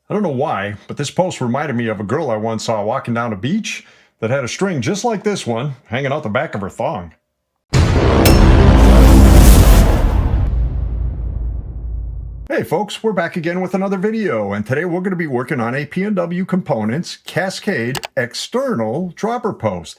I don't know why, but this post reminded me of a girl I once saw walking down a beach that had a string just like this one hanging out the back of her thong. Hey folks, we're back again with another video, and today we're going to be working on a PNW Components Cascade External Dropper Post.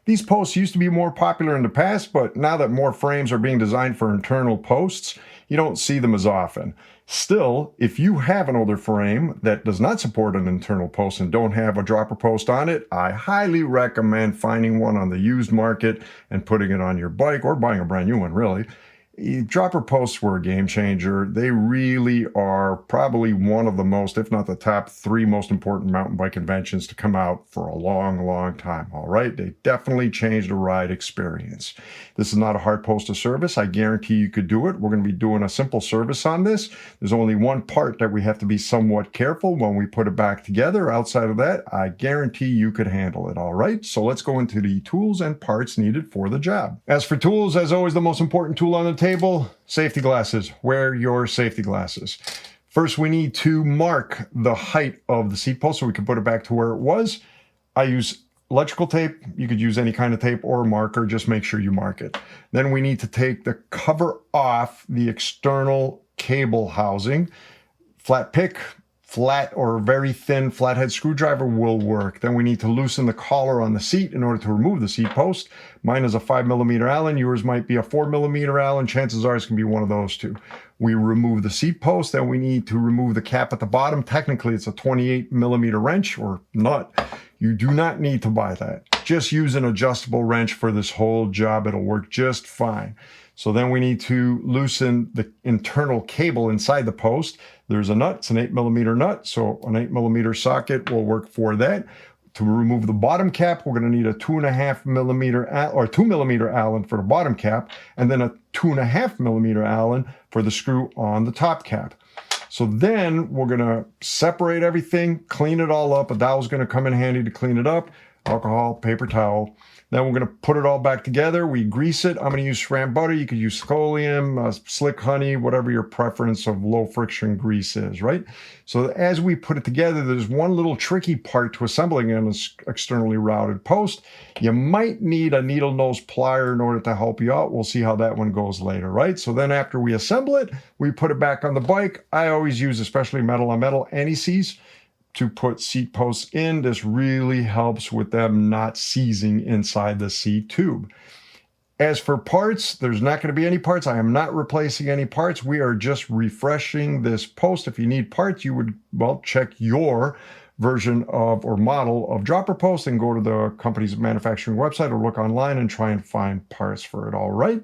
These posts used to be more popular in the past, but now that more frames are being designed for internal posts, you don't see them as often. Still, if you have an older frame that does not support an internal post and don't have a dropper post on it, I highly recommend finding one on the used market and putting it on your bike, or buying a brand new one really. Dropper posts were a game changer. They really are probably one of the most, if not the top 3 most important mountain bike inventions to come out for a long, long time. All right, they definitely changed the ride experience. This is not a hard post to service. I guarantee you could do it. We're going to be doing a simple service on this. There's only one part that we have to be somewhat careful when we put it back together. Outside of that, I guarantee you could handle it. All right, so let's go into the tools and parts needed for the job. As for tools, as always, the most important tool on the table, safety glasses. Wear your safety glasses. First, we need to mark the height of the seat post so we can put it back to where it was. I use electrical tape. You could use any kind of tape or marker. Just make sure you mark it. Then we need to take the cover off the external cable housing. Flat pick, flat or very thin flathead screwdriver will work. Then we need to loosen the collar on the seat in order to remove the seat post. Mine is a 5mm Allen. Yours might be a 4mm Allen. Chances are it's going to be one of those two. We remove the seat post. Then we need to remove the cap at the bottom. Technically, it's a 28mm wrench or nut. You do not need to buy that. Just use an adjustable wrench for this whole job. It'll work just fine. So then we need to loosen the internal cable inside the post. There's a nut, it's an 8mm nut, so an 8mm socket will work for that. To remove the bottom cap, we're going to need a 2.5mm or 2mm Allen for the bottom cap, and then a 2.5mm Allen for the screw on the top cap. So then we're going to separate everything, clean it all up. A dowel's going to come in handy to clean it up. Alcohol, paper towel. Then we're going to put it all back together. We grease it. I'm going to use SRAM butter. You could use Scolium, slick honey, whatever your preference of low friction grease is, right? So as we put it together, there's one little tricky part to assembling an externally routed post. You might need a needle nose plier in order to help you out. We'll see how that one goes later, right? So then after we assemble it, we put it back on the bike. I always use, especially metal on metal, anti-seize to put seat posts in. This really helps with them not seizing inside the seat tube. As for parts, there's not going to be any parts. I am not replacing any parts. We are just refreshing this post. If you need parts, you would, well, check your version of or model of dropper post and go to the company's manufacturing website or look online and try and find parts for it. All right.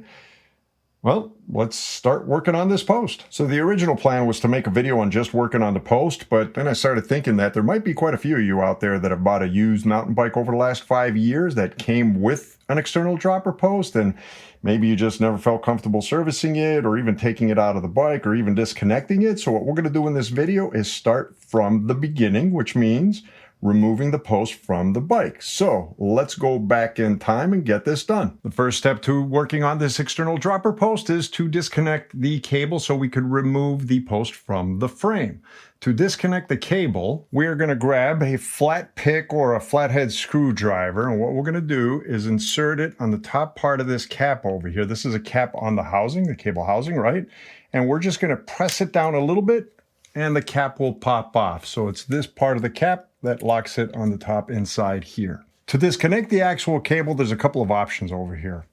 Well, let's start working on this post. So the original plan was to make a video on just working on the post, but then I started thinking that there might be quite a few of you out there that have bought a used mountain bike over the last 5 years that came with an external dropper post, and maybe you just never felt comfortable servicing it or even taking it out of the bike or even disconnecting it. So what we're going to do in this video is start from the beginning, which means removing the post from the bike. So let's go back in time and get this done. The first step to working on this external dropper post is to disconnect the cable so we could remove the post from the frame. To disconnect the cable, we are going to grab a flat pick or a flathead screwdriver, and what we're going to do is insert it on the top part of this cap over here. This is a cap on the housing, the cable housing, right? And we're just going to press it down a little bit and the cap will pop off. So it's this part of the cap that locks it on the top inside here. To disconnect the actual cable, there's a couple of options over here.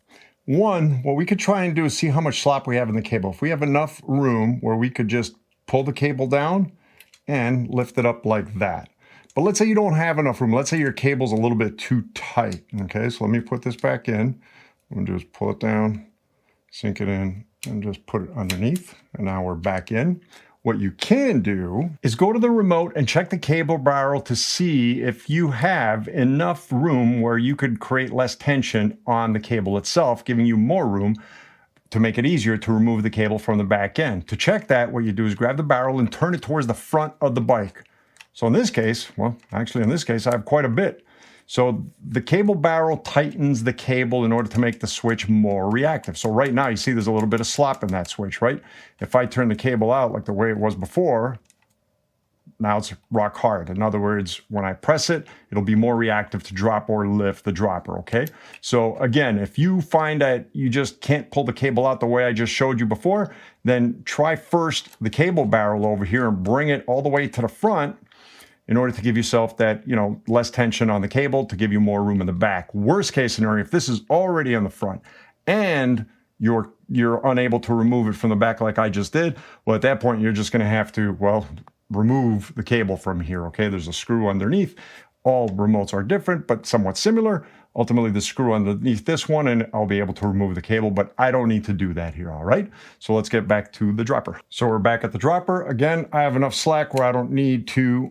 One, what we could try and do is see how much slop we have in the cable. If we have enough room where we could just pull the cable down and lift it up like that. But let's say you don't have enough room. Let's say your cable's a little bit too tight. Okay, so let me put this back in. What I'm gonna do is pull it down, sink it in, and just put it underneath. And now we're back in. What you can do is go to the remote and check the cable barrel to see if you have enough room where you could create less tension on the cable itself, giving you more room to make it easier to remove the cable from the back end. To check that, what you do is grab the barrel and turn it towards the front of the bike. So in this case, well, actually in this case, I have quite a bit. So the cable barrel tightens the cable in order to make the switch more reactive. So right now you see there's a little bit of slop in that switch, right? If I turn the cable out like the way it was before, now it's rock hard. In other words, when I press it, it'll be more reactive to drop or lift the dropper, okay? So again, if you find that you just can't pull the cable out the way I just showed you before, then try first the cable barrel over here and bring it all the way to the front in order to give yourself that, you know, less tension on the cable to give you more room in the back. Worst case scenario, if this is already on the front and you're unable to remove it from the back like I just did, well, at that point, you're just gonna have to, well, remove the cable from here, okay? There's a screw underneath. All remotes are different, but somewhat similar. Ultimately, the screw underneath this one, and I'll be able to remove the cable, but I don't need to do that here, all right? So let's get back to the dropper. So we're back at the dropper. Again, I have enough slack where I don't need to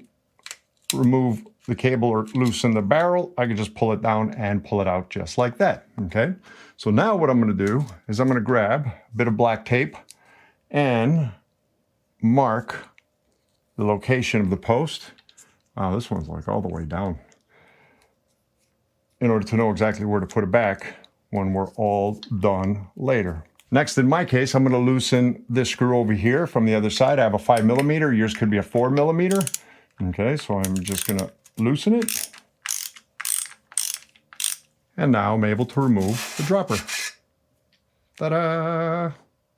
remove the cable or loosen the barrel. I can just pull it down and pull it out just like that, okay? So now what I'm gonna do is I'm gonna grab a bit of black tape and mark the location of the post. This one's like all the way down, in order to know exactly where to put it back when we're all done later. Next, in my case, I'm gonna loosen this screw over here from the other side. I have a 5mm, yours could be a 4mm. Okay, so I'm just gonna loosen it. And now I'm able to remove the dropper. Ta-da!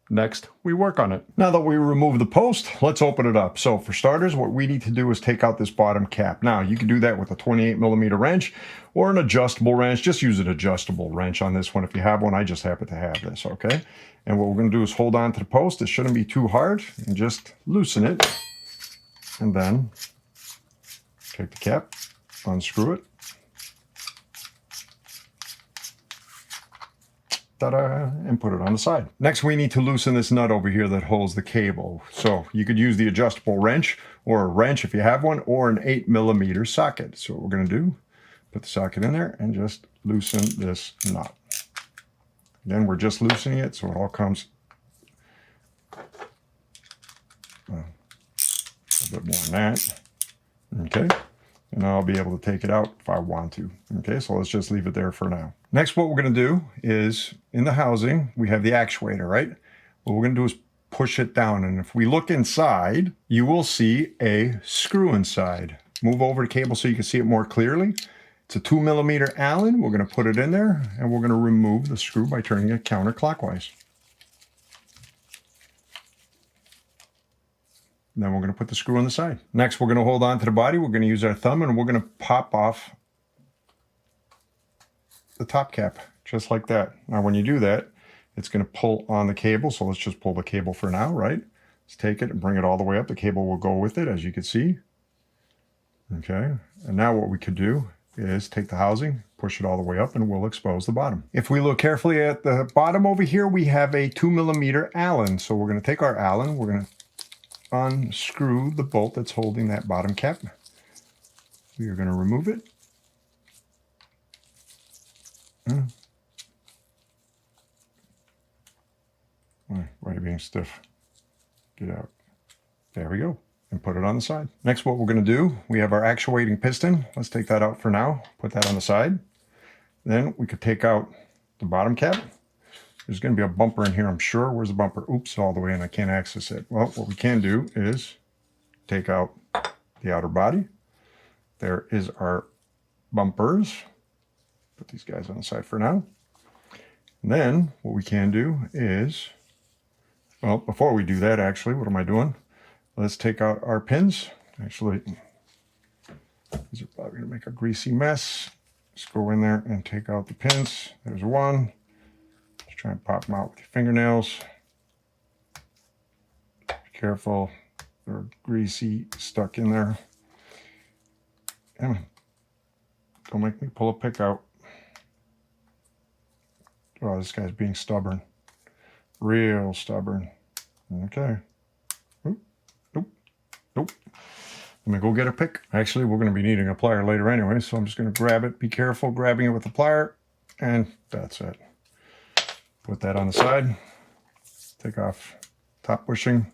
Next, we work on it. Now that we remove the post, let's open it up. So for starters, what we need to do is take out this bottom cap. Now, you can do that with a 28mm wrench or an adjustable wrench. Just use an adjustable wrench on this one if you have one. I just happen to have this, okay? And what we're gonna do is hold on to the post. It shouldn't be too hard, and just loosen it. And then take the cap, unscrew it. Ta-da, and put it on the side. Next, we need to loosen this nut over here that holds the cable. So you could use the adjustable wrench, or a wrench if you have one, or an 8mm socket. So what we're gonna do, put the socket in there and just loosen this nut. Again, we're just loosening it so it all comes a bit more than that. Okay. And I'll be able to take it out if I want to. Okay, so let's just leave it there for now. Next, what we're gonna do is, in the housing, we have the actuator, right? What we're gonna do is push it down, and if we look inside, you will see a screw inside. Move over the cable so you can see it more clearly. It's a 2mm Allen. We're gonna put it in there, and we're gonna remove the screw by turning it counterclockwise. And then we're going to put the screw on the side. Next, we're going to hold on to the body. We're going to use our thumb and we're going to pop off the top cap, just like that. Now, when you do that, it's going to pull on the cable. So let's just pull the cable for now, right? Let's take it and bring it all the way up. The cable will go with it, as you can see. Okay. And now what we could do is take the housing, push it all the way up, and we'll expose the bottom. If we look carefully at the bottom over here, we have a 2mm Allen. So we're going to take our Allen, we're going to unscrew the bolt that's holding that bottom cap. We are going to remove it. Why are you being stiff? Get out. There we go. And put it on the side. Next, what we're going to do, we have our actuating piston. Let's take that out for now. Put that on the side. Then we could take out the bottom cap. There's going to be a bumper in here, I'm sure. Where's the bumper? Oops, all the way in. I can't access it. Well, what we can do is take out the outer body. There is our bumpers. Put these guys on the side for now. And then what we can do is, well, before we do that, actually, what am I doing? Let's take out our pins. Actually, these are probably going to make a greasy mess. Just go in there and take out the pins. There's one. Try and pop them out with your fingernails. Be careful, they're greasy, stuck in there. And don't make me pull a pick out. Oh, this guy's being stubborn. Real stubborn. Okay. Oop, nope, nope. Let me go get a pick. Actually, we're going to be needing a plier later anyway, so I'm just going to grab it. Be careful grabbing it with the plier, and that's it. Put that on the side, take off top bushing,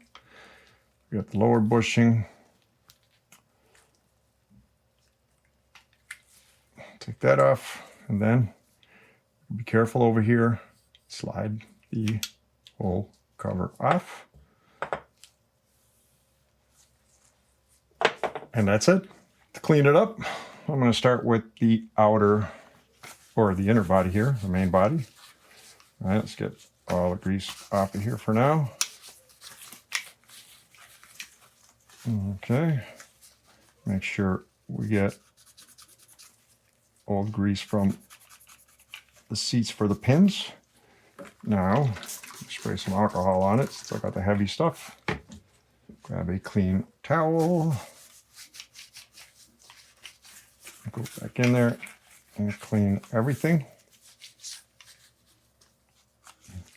we got the lower bushing, take that off, and then be careful over here, slide the whole cover off. And that's it. To clean it up, I'm going to start with the outer, or the inner body here, the main body. All right, let's get all the grease off of here for now. Okay, make sure we get old grease from the seats for the pins. Now, spray some alcohol on it since I got the heavy stuff. Grab a clean towel. Go back in there and clean everything.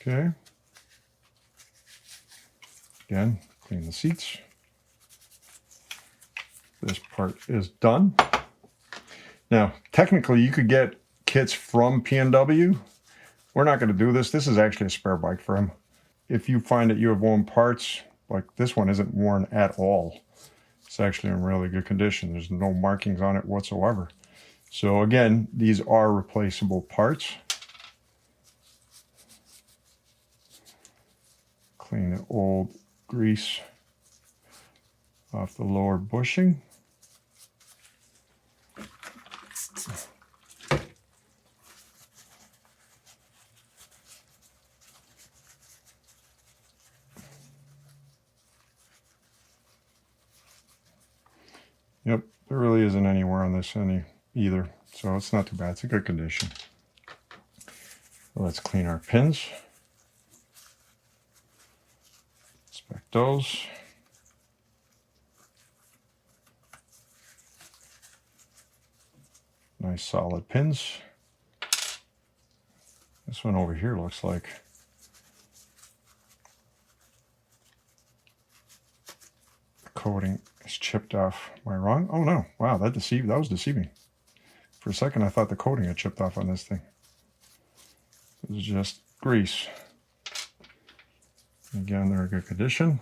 Okay. Again, clean the seats. This part is done. Now, technically, you could get kits from PNW. We're not going to do this. This is actually a spare bike for him. If you find that you have worn parts, like this one isn't worn at all. It's actually in really good condition. There's no markings on it whatsoever. So again, these are replaceable parts. Clean the old grease off the lower bushing. Yep, there really isn't anywhere on this either, so it's not too bad. It's a good condition. Let's clean our pins. Inspect those. Nice solid pins. This one over here looks like the coating is chipped off. Am I wrong? Oh no, wow, that was deceiving. For a second I thought the coating had chipped off on this thing. This is just grease. Again, they're in good condition.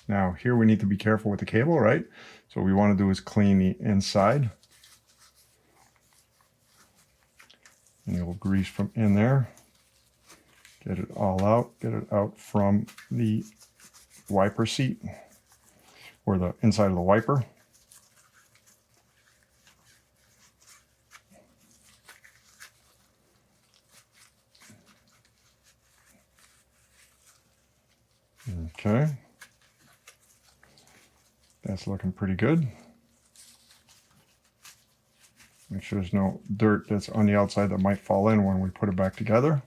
Now here we need to be careful with the cable, right? So what we want to do is clean the inside. Any old grease from in there. Get it all out. Get it out from the wiper seat, or the inside of the wiper. Okay. That's looking pretty good. Make sure there's no dirt that's on the outside that might fall in when we put it back together.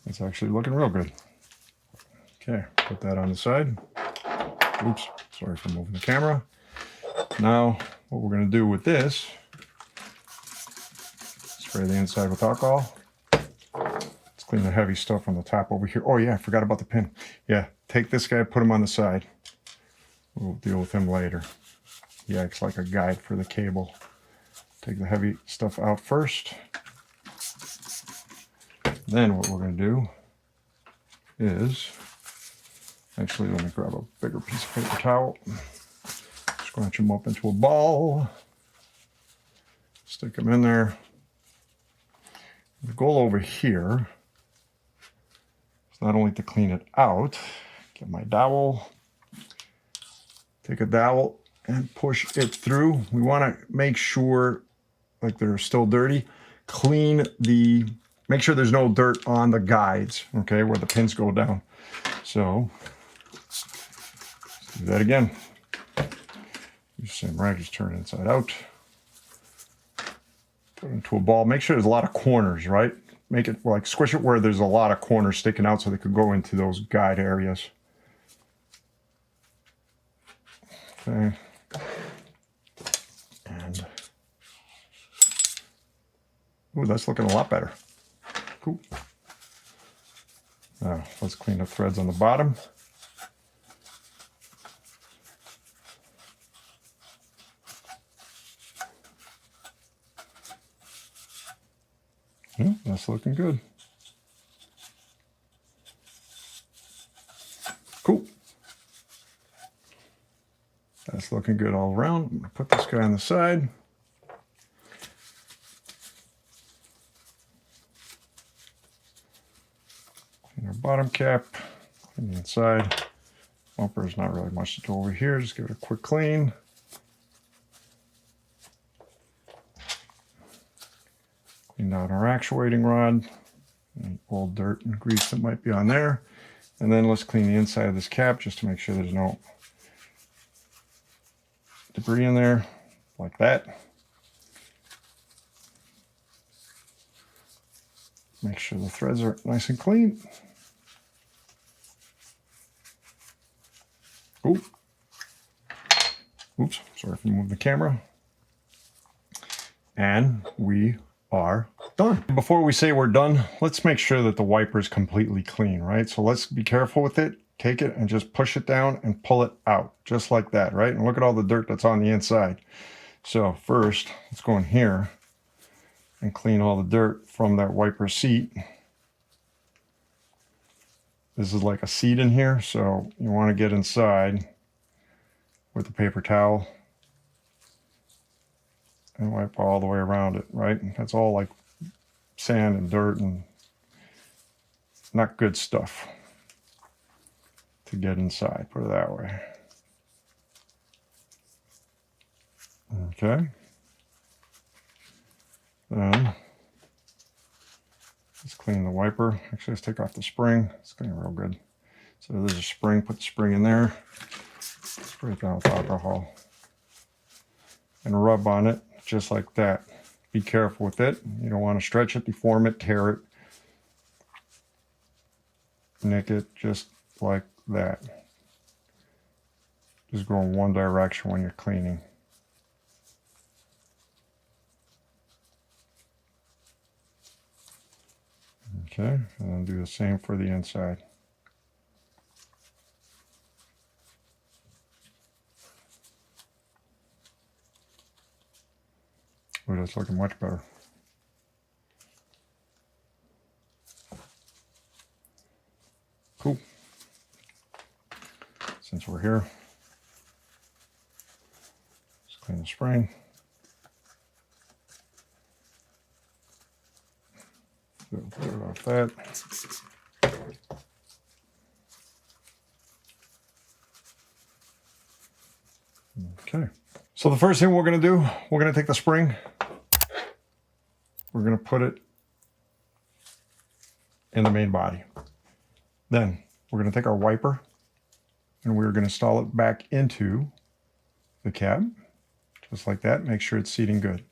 It's actually looking real good. Okay, put that on the side. Oops, sorry for moving the camera. Now, what we're going to do with this, spray the inside with alcohol. Let's clean the heavy stuff on the top over here. Oh yeah, I forgot about the pin. Yeah, take this guy, put him on the side. We'll deal with him later. He acts like a guide for the cable. Take the heavy stuff out first. Then what we're going to do is, actually let me grab a bigger piece of paper towel, scrunch them up into a ball, stick them in there. The goal over here is not only to clean it out, get my dowel, take a dowel and push it through. We want to make sure, like they're still dirty, make sure there's no dirt on the guides, okay, where the pins go down. So, let's do that again. Use the same rag, just turn it inside out. Put it into a ball. Make sure there's a lot of corners, right? Make it, like, squish it where there's a lot of corners sticking out so they could go into those guide areas. Okay. And, ooh, that's looking a lot better. Cool. Now, let's clean the threads on the bottom. That's looking good. Cool. That's looking good all around. I'm going to put this guy on the side. Our bottom cap, Clean the inside. Bumper is not really much to do over here. Just give it a quick clean. Clean down our actuating rod. Any old dirt and grease that might be on there. And then let's clean the inside of this cap just to make sure there's no debris in there, like that. Make sure the threads are nice and clean. Oops, sorry if I moved the camera. And we are done. Before we say we're done, let's make sure that the wiper is completely clean, right? So let's be careful with it. Take it and just push it down and pull it out, just like that, right? And look at all the dirt that's on the inside. So first, let's go in here and clean all the dirt from that wiper seat. This is like a seat in here, so you want to get inside with the paper towel and wipe all the way around it, right? That's all like sand and dirt and not good stuff to get inside, put it that way. Okay. Then let's clean the wiper. Actually, let's take off the spring. It's clean real good. So there's a spring, put the spring in there. Spray it down with alcohol. And rub on it just like that. Be careful with it. You don't want to stretch it, deform it, tear it. Nick it just like that. Just go in one direction when you're cleaning. Okay, and then do the same for the inside. Oh, that's looking much better. Cool. Since we're here, let's clean the spring. Put it off that. Okay. So the first thing we're going to do, we're going to take the spring. We're going to put it in the main body. Then we're going to take our wiper and we're going to install it back into the cab. Just like that. Make sure it's seating good.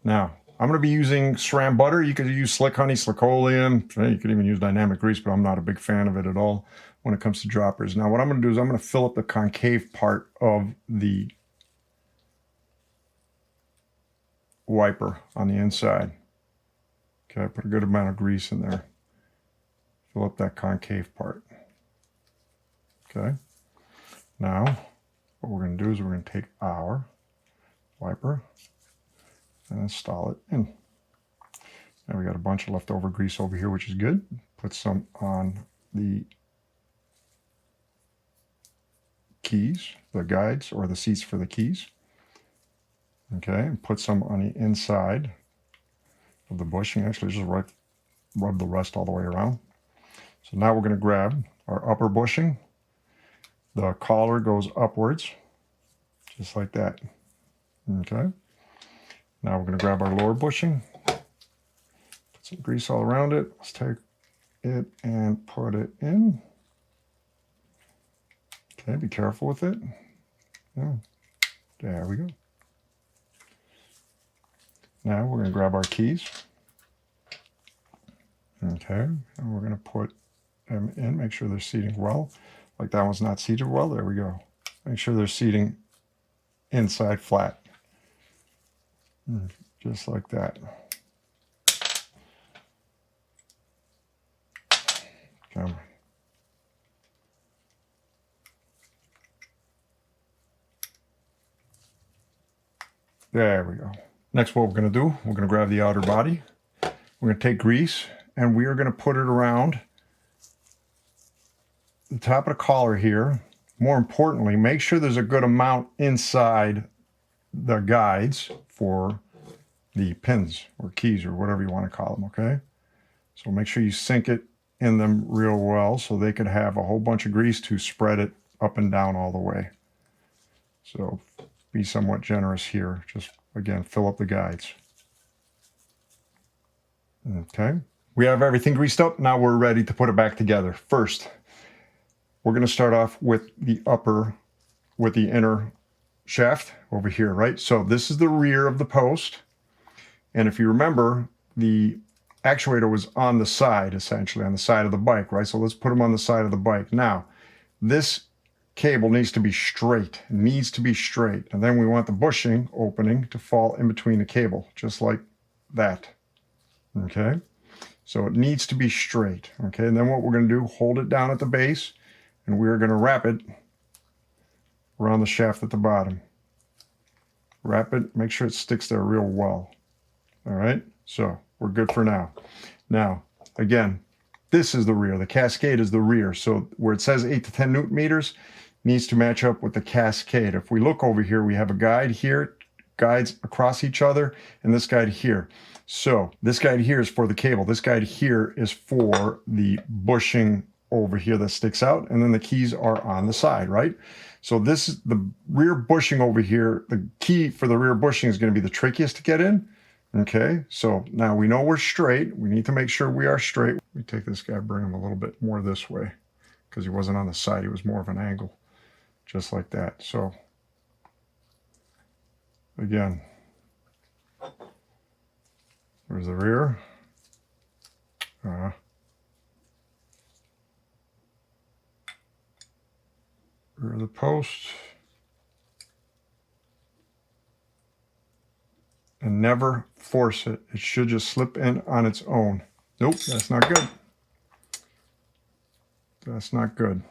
Now, I'm going to be using SRAM butter. You could use slick honey, slickoleum. You could even use dynamic grease, but I'm not a big fan of it at all when it comes to droppers. Now, what I'm going to do is I'm going to fill up the concave part of the wiper on the inside. Okay, put a good amount of grease in there. Fill up that concave part. Okay. Now, what we're going to do is we're going to take our wiper and install it in. Now we got a bunch of leftover grease over here, which is good. Put some on the keys, the guides, or the seats for the keys. Okay, and put some on the inside of the bushing. Actually, just rub the rest all the way around. So now we're going to grab our upper bushing. The collar goes upwards, just like that. Okay. Now we're going to grab our lower bushing, put some grease all around it. Let's take it and put it in. Okay, be careful with it. Yeah. There we go. Now we're going to grab our keys. Okay, and we're going to put them in, make sure they're seating well. Like that one's not seated well, there we go. Make sure they're seating inside flat. Just like that. Okay. There we go. Next, what we're going to do, we're going to grab the outer body. We're going to take grease and we are going to put it around the top of the collar here. More importantly, make sure there's a good amount inside the guides for the pins or keys or whatever you want to call them, okay? So make sure you sink it in them real well so they could have a whole bunch of grease to spread it up and down all the way. So be somewhat generous here. Just, again, fill up the guides. Okay. We have everything greased up. Now we're ready to put it back together. First, we're going to start off with the inner shaft over here, right? So this is the rear of the post. And if you remember, the actuator was on the side, essentially, on the side of the bike, right? So let's put them on the side of the bike. Now, this cable needs to be straight. It needs to be straight. And then we want the bushing opening to fall in between the cable, just like that. Okay? So it needs to be straight. Okay? And then what we're going to do, hold it down at the base, and we're going to wrap it around the shaft at the bottom. Wrap it, make sure it sticks there real well. All right? So we're good for now. Now, again, this is the rear. The Cascade is the rear. So where it says 8 to 10 Newton meters needs to match up with the Cascade. If we look over here, we have a guide here, guides across each other, and this guide here. So this guide here is for the cable. This guide here is for the bushing over here that sticks out, and then the keys are on the side, right? So this is the rear bushing over here. The key for the rear bushing is going to be the trickiest to get in. Okay, so now we know we're straight. We need to make sure we are straight. We take this guy, bring him a little bit more this way, because he wasn't on the side. He was more of an angle, just like that. So again, there's the rear. Rear of the post. And never force it. It should just slip in on its own. Nope, that's not good. That's not good.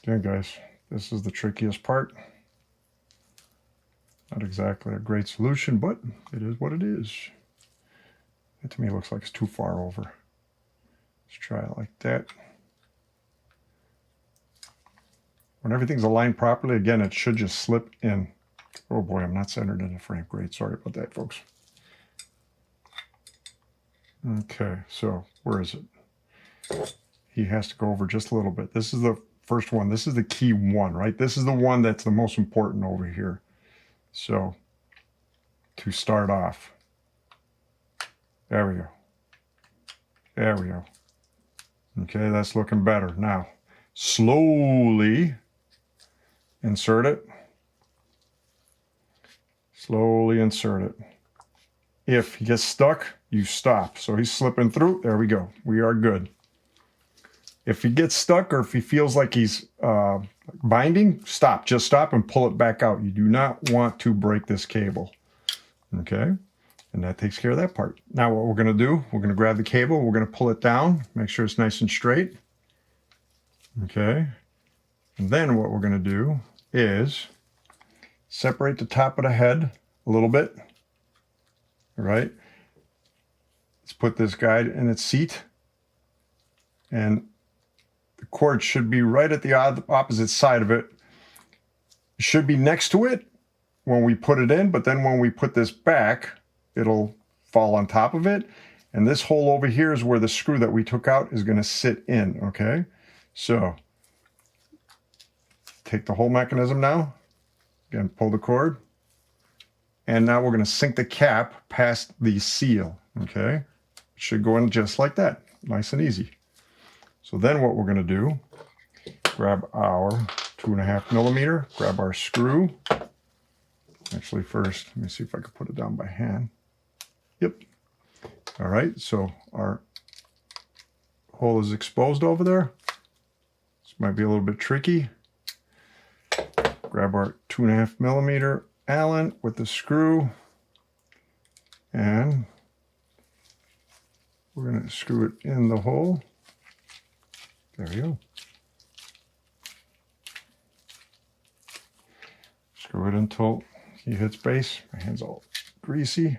Again, guys, this is the trickiest part. Not exactly a great solution, but it is what it is. It to me looks like it's too far over. Let's try it like that. When everything's aligned properly, again, it should just slip in. Oh boy, I'm not centered in the frame. Great, sorry about that, folks. Okay, so where is it? He has to go over just a little bit. This is the first one. This is the key one, right? This is the one that's the most important over here. So, to start off. There we go. There we go. Okay, that's looking better. Now, slowly insert it. Slowly insert it. If he gets stuck, you stop. So he's slipping through. There we go. We are good. If he gets stuck or if he feels like he's binding, stop. Just stop and pull it back out. You do not want to break this cable. Okay? And that takes care of that part. Now what we're going to do, we're going to grab the cable. We're going to pull it down. Make sure it's nice and straight. Okay? And then what we're going to do is separate the top of the head a little bit. All right. Let's put this guide in its seat. And the cord should be right at the opposite side of it. It should be next to it when we put it in, but then when we put this back, it'll fall on top of it. And this hole over here is where the screw that we took out is going to sit in, okay? So, take the whole mechanism now. Again, pull the cord. And now we're going to sink the cap past the seal, okay? It should go in just like that, nice and easy. So then what we're going to do, grab our 2.5 millimeter, grab our screw. Actually first, let me see if I can put it down by hand. Yep. All right, so our hole is exposed over there. This might be a little bit tricky. Grab our 2.5 millimeter Allen with the screw, and we're going to screw it in the hole. There we go. Screw it until he hits base. My hand's all greasy.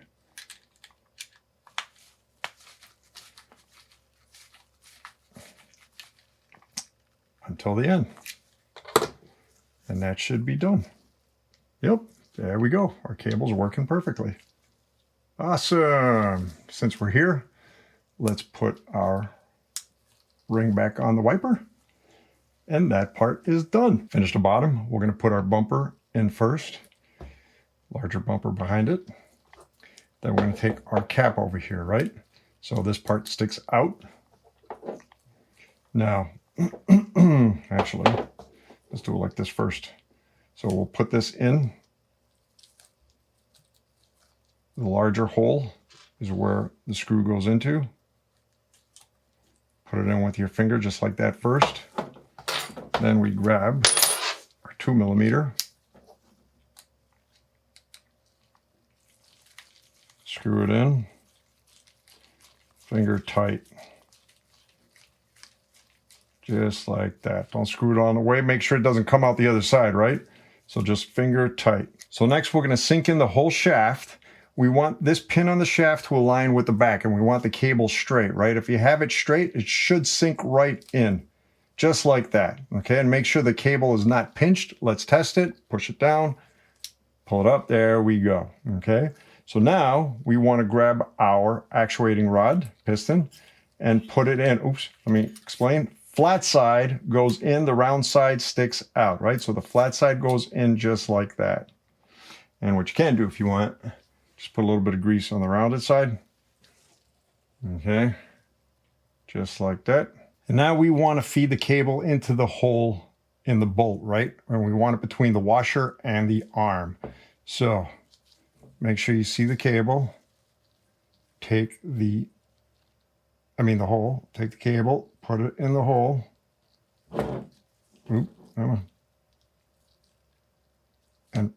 Until the end. And that should be done. Yep, there we go. Our cable's working perfectly. Awesome. Since we're here, let's put our ring back on the wiper. And that part is done. Finish the bottom. We're going to put our bumper in first. Larger bumper behind it. Then we're going to take our cap over here, right? So this part sticks out. Now, actually, let's do it like this first. So we'll put this in. The larger hole is where the screw goes into. Put it in with your finger just like that first. Then we grab our 2mm. Screw it in. Finger tight. Just like that. Don't screw it all the way. Make sure it doesn't come out the other side, right? So just finger tight. So next we're going to sink in the whole shaft. We want this pin on the shaft to align with the back, and we want the cable straight, right? If you have it straight, it should sink right in. Just like that, okay? And make sure the cable is not pinched. Let's test it. Push it down. Pull it up. There we go, okay? So now we want to grab our actuating rod, piston, and put it in. Oops, let me explain. Flat side goes in, the round side sticks out, right? So the flat side goes in just like that. And what you can do if you want, just put a little bit of grease on the rounded side. Okay, just like that. And now we want to feed the cable into the hole in the bolt, right? And we want it between the washer and the arm. So make sure you see the cable. Take the hole. Take the cable, put it in the hole. Oop, come on. And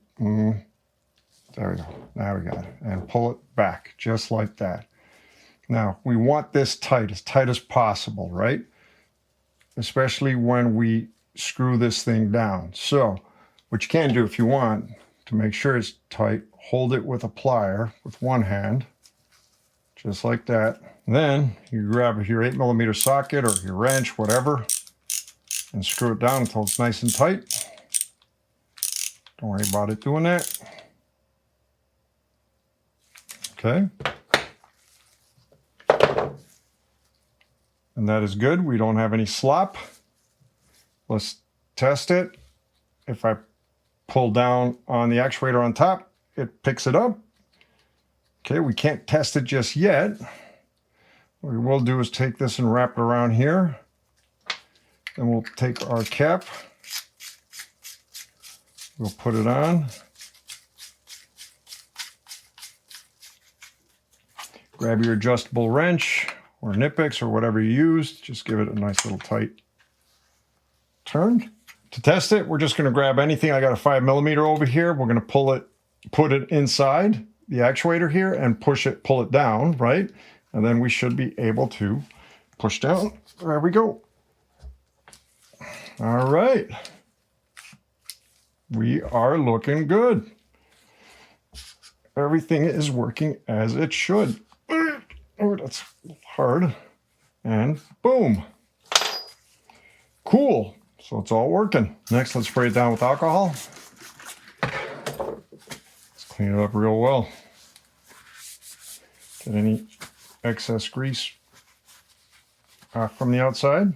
there we go. Now we got it. And pull it back just like that. Now we want this tight as possible, right? Especially when we screw this thing down. So what you can do if you want to make sure it's tight, hold it with a plier with one hand, just like that. Then you grab your 8mm socket or your wrench, whatever, and screw it down until it's nice and tight. Don't worry about it doing that. Okay. And that is good. We don't have any slop. Let's test it. If I pull down on the actuator on top, it picks it up. Okay, we can't test it just yet. What we will do is take this and wrap it around here. Then we'll take our cap. We'll put it on. Grab your adjustable wrench or Nipix or whatever you use. Just give it a nice little tight turn. To test it, we're just going to grab anything. I got a 5mm over here. We're going to put it inside the actuator here and pull it down, right? And then we should be able to push down. There we go. All right. We are looking good. Everything is working as it should. Oh, that's hard. And boom. Cool. So it's all working. Next, let's spray it down with alcohol. Let's clean it up real well. Get any excess grease off from the outside.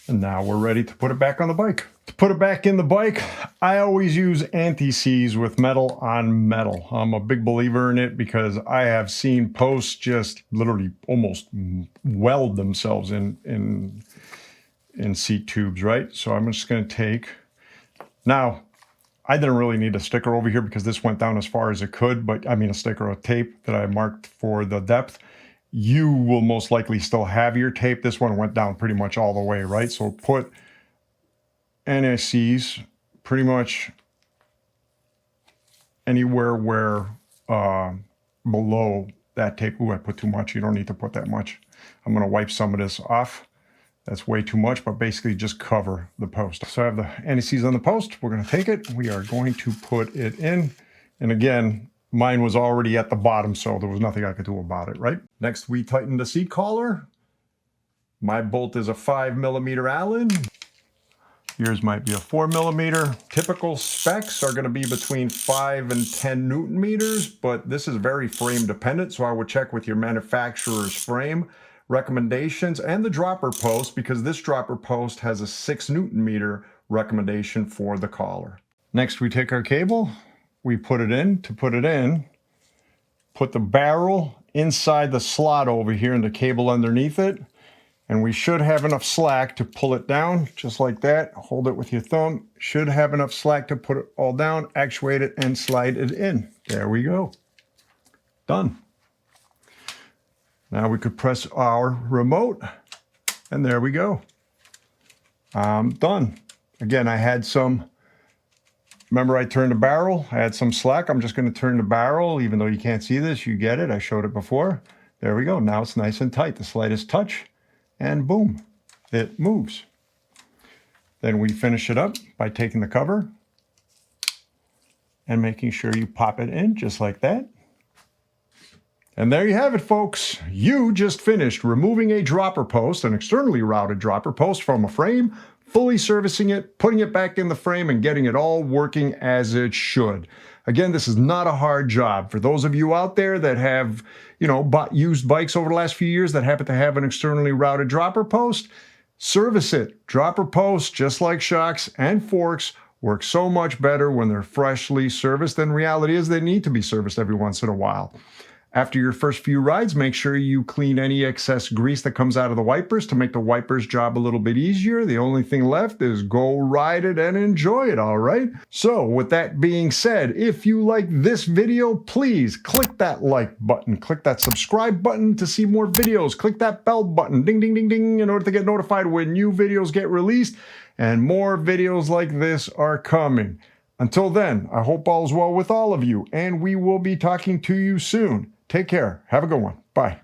And now we're ready to put it back on the bike. To put it back in the bike, I always use anti-seize with metal on metal. I'm a big believer in it because I have seen posts just literally almost weld themselves in seat tubes, right? So I'm just going to take... Now, I didn't really need a sticker over here because this went down as far as it could, but I mean a sticker of tape that I marked for the depth. You will most likely still have your tape. This one went down pretty much all the way, right? So put anti-seize pretty much anywhere where below that tape. Ooh, I put too much. You don't need to put that much. I'm going to wipe some of this off. That's way too much, but basically just cover the post. So I have the anti-seize on the post. We're going to take it. We are going to put it in. And again, mine was already at the bottom, so there was nothing I could do about it, right? Next, we tighten the seat collar. My bolt is a 5mm Allen. Yours might be a 4mm. Typical specs are going to be between 5 and 10 Newton meters, but this is very frame dependent, so I would check with your manufacturer's frame recommendations and the dropper post, because this dropper post has a 6 Newton meter recommendation for the collar. Next, we take our cable, we put it in. To put it in, put the barrel inside the slot over here and the cable underneath it. And we should have enough slack to pull it down, just like that. Hold it with your thumb. Should have enough slack to put it all down, actuate it, and slide it in. There we go. Done. Now we could press our remote, and there we go. I'm done. Again, I had some, remember I turned the barrel? I had some slack. I'm just going to turn the barrel, even though you can't see this. You get it. I showed it before. There we go. Now it's nice and tight. The slightest touch. And boom, it moves. Then we finish it up by taking the cover and making sure you pop it in just like that. And there you have it, folks. You just finished removing a dropper post, an externally routed dropper post from a frame, fully servicing it, putting it back in the frame, and getting it all working as it should. Again, this is not a hard job. For those of you out there that have, bought used bikes over the last few years that happen to have an externally routed dropper post, service it. Dropper posts, just like shocks and forks, work so much better when they're freshly serviced, and reality is they need to be serviced every once in a while. After your first few rides, make sure you clean any excess grease that comes out of the wipers to make the wipers' job a little bit easier. The only thing left is go ride it and enjoy it, all right? So with that being said, if you like this video, please click that like button, click that subscribe button to see more videos, click that bell button, ding, ding, ding, ding, in order to get notified when new videos get released, and more videos like this are coming. Until then, I hope all is well with all of you, and we will be talking to you soon. Take care. Have a good one. Bye.